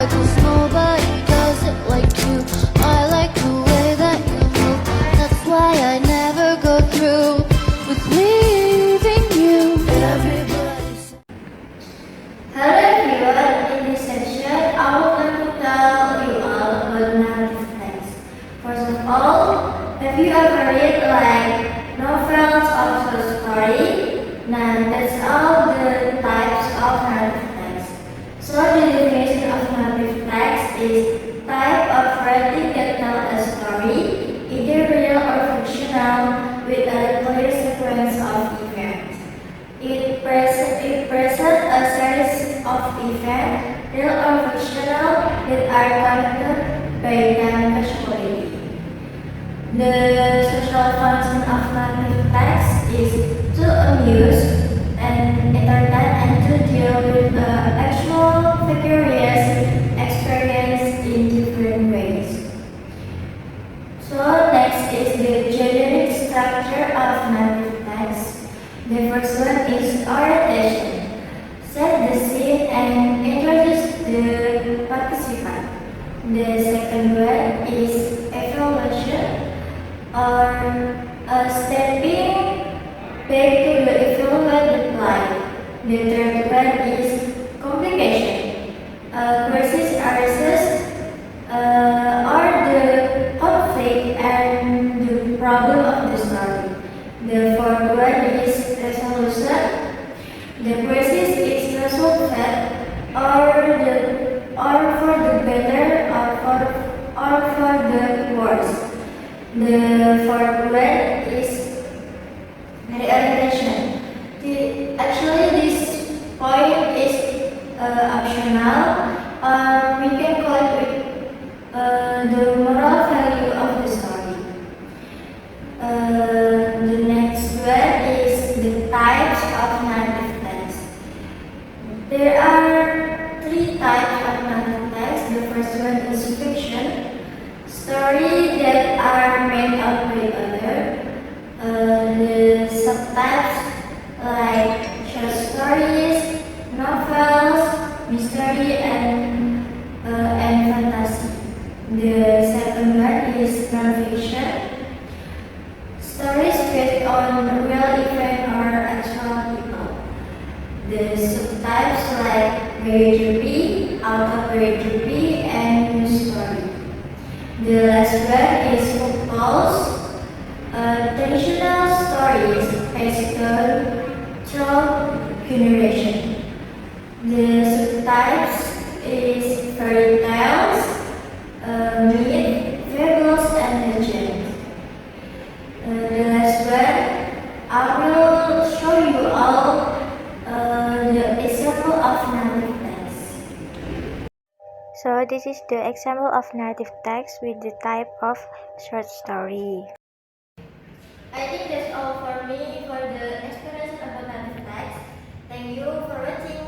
'Cause nobody does it like you. I like the way that you move. That's why I never go through with leaving you. Everybody's Hello everyone, in this section I would like to tell you all about narrative text. First of all, have you ever read like novels or short story? Now that's all the types of narrative text. So the definition of narrative text is type of writing that tells a story, either real or fictional, with a clear sequence of events. It presents a series of events, real or fictional, that are connected by time causality. The social function of narrative text is to amuse and entertain and to deal with the actual vicarious experience in different ways. So next is the generic structure of narrative text. The first one is orientation. Set the scene and introduce the participant. The second one is evaluation, or stepping back to the evaluated line. The third one is complication. Crisis arises, or the conflict and the problem of the story. The fourth one is resolution. The crisis is resolved, or for the better, or for the worse. The fourth one is realization. Actually, this point is optional, or we can call it the moral value of the story. The next one is the types of narrative text. There are three types of narrative text. The first one is fiction, stories that are made up by others. The subtypes like short stories, novels, mystery, and fantasy. The second one is nonfiction. Stories based on real event or actual people. The subtypes like biography, autobiography, and news story. The last one is folklore, traditional stories passed down through generation. The subtypes is fairy tales, myth, fables, and legends. The last one, I will show you all the example of narrative text. So this is the example of narrative text with the type of short story. I think that's all for me for the explanation about narrative text. Thank you for watching.